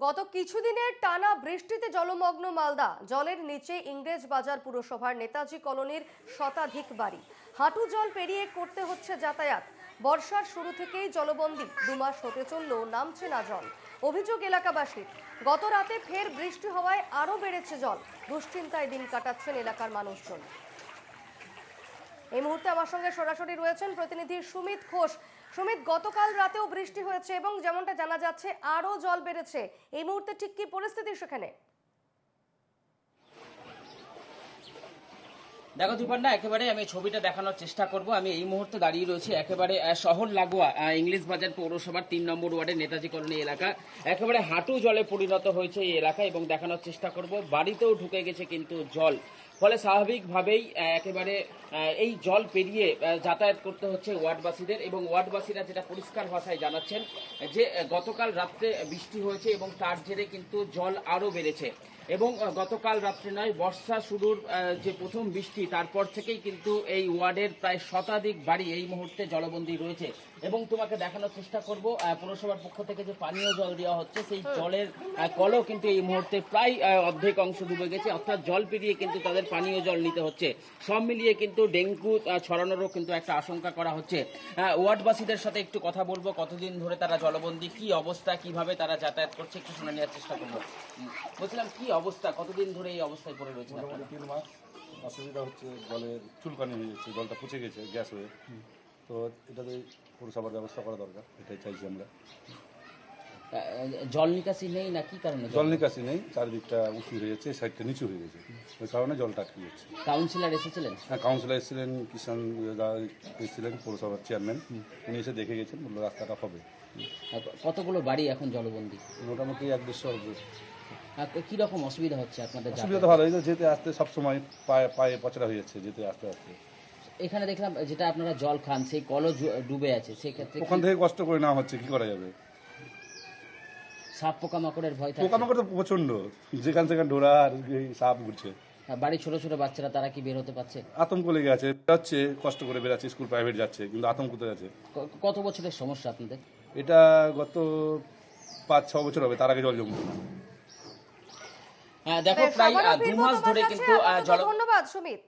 গত কিছুদিনের টানা বৃষ্টিতে জলমগ্ন মালদা। জলের নিচে ইংরেজ বাজার পুরসভার নেতাজি কলোনির শতাধিক বাড়ি। হাঁটু জল পেরিয়ে করতে হচ্ছে যাতায়াত। বর্ষার শুরু থেকেই জলবন্দী, 2 মাস হতে চললেও নামছে না জল। অভিযোগ এলাকাবাসীর, গত রাতে ফের বৃষ্টি হওয়ায় আরও বেড়েছে জল। দুশ্চিন্তায় দিন কাটাচ্ছেন এলাকার মানুষজন। এই মুহূর্তে আমার সঙ্গে সরাসরি রয়েছেন প্রতিনিধি সুমিত ঘোষ। সুমিত, গতকাল রাতেও বৃষ্টি হয়েছে এবং যেমনটা জানা যাচ্ছে আরো জল বেড়েছে। এই মুহূর্তে ঠিক কি পরিস্থিতি সেখানে? দেখো দীপান্না, একেবারে আমি ছবিটা দেখানোর চেষ্টা করব। আমি এই মুহূর্তে দাঁড়িয়ে রয়েছি একেবারে শহর লাগোয়া ইংলিশ বাজার পৌরসভার 3 নম্বর ওয়ার্ডের নেতাজি কলোনি এলাকা। একেবারে হাঁটু জলে পরিণত হয়েছে এই এলাকা এবং দেখানোর চেষ্টা করব বাড়িতেও ঢুকে গেছে কিন্তু জল। ফলে স্বাভাবিকভাবেই একেবারে এই জল পেরিয়ে যাতায়াত করতে হচ্ছে ওয়ার্ডবাসীদের, এবং ওয়ার্ডবাসীরা যেটা পরিষ্কার ভাষায় জানাচ্ছেন যে গতকাল রাত্রে বৃষ্টি হয়েছে এবং তার জেরে কিন্তু জল আরও বেড়েছে। এবং গতকাল রাত্রে নয়, বর্ষা শুরুর যে প্রথম বৃষ্টি তারপর থেকেই কিন্তু এই ওয়ার্ডের প্রায় শতাধিক বাড়ি এই মুহূর্তে জলবন্দী রয়েছে। এবং তোমাকে দেখানোর চেষ্টা করব পৌরসভার পক্ষ থেকে যে পানীয় জল দেওয়া হচ্ছে সেই জলের কলও কিন্তু এই মুহূর্তে প্রায় অর্ধেক অংশ ডুবে গেছে, অর্থাৎ জল পেরিয়ে কিন্তু তাদের পানীয় জল নিতে হচ্ছে। সব মিলিয়ে কিন্তু ডেঙ্গু ছড়ানোরও কিন্তু একটা আশঙ্কা করা হচ্ছে। ওয়ার্ডবাসীদের সাথে একটু কথা বলবো, কতদিন ধরে তারা জলবন্দী, কি অবস্থা, কিভাবে তারা যাতায়াত করছে একটু শুনে নেওয়ার চেষ্টা করবো। বলছিলাম, কি অবস্থা, কতদিন ধরে এই অবস্থায় পড়ে রয়েছে? মোটামুটি 3 মাস। অসুবিধা হচ্ছে, জলের চুলকানি হয়ে যাচ্ছে, জলটা পচে গেছে গ্যাস হয়ে। তো এটাতে পুরসভার ব্যবস্থা করা দরকার, এটাই চাইছি আমরা। জল নিকাশি নেই না কি কারণে? জল নিকাশি নেই, চারিদিকটা উঁচু হয়ে যাচ্ছে, সাইডটা নিচু হয়ে গেছে, ওই কারণে জলটা আটকে যাচ্ছে। কাউন্সিলর এসেছিলেন? হ্যাঁ, কাউন্সিলর এসেছিলেন, কিষাণ এসেছিলেন, পৌরসভার চেয়ারম্যান, উনি এসে দেখে গেছেন, বললো রাস্তাটা হবে। কতগুলো বাড়ি এখন জলবন্দী? মোটামুটি 1-150 হবে। কিরকম অসুবিধা হচ্ছে আপনাদের? অসুবিধা তো ভালো হয়েছে, যেতে আসতে সবসময় পায়ে পচড়া হয়ে যাচ্ছে, যেতে আসতে আসতে। এখানে দেখলাম যেটা আপনারা জল খান সেই কলও ডুবে আছে, সেই ক্ষেত্রে ওখান থেকে কষ্ট করে নেওয়া হচ্ছে, কি করা যাবে? সাপ পোকামাকড়ের ভয় থাকে? পোকামাকড় তো প্রচন্ড, যেখান সেখানে ডোরা আর এই সাপ ঘুরছে। বাড়ি ছোট ছোট বাচ্চারা, তারা কি বের হতে পারছে? আতঙ্ক লেগে আছে, যাচ্ছে কষ্ট করে বেরাচ্ছে, স্কুল প্রাইভেট যাচ্ছে, কিন্তু আতঙ্ক তো আছে। কত বছরের সমস্যা আপনাদের? এটা গত 5-6 বছর হবে, তার আগে জল জমতো না। দেখো প্রায় 2 মাস ধরে কিন্তু ধন্যবাদ সুমিত।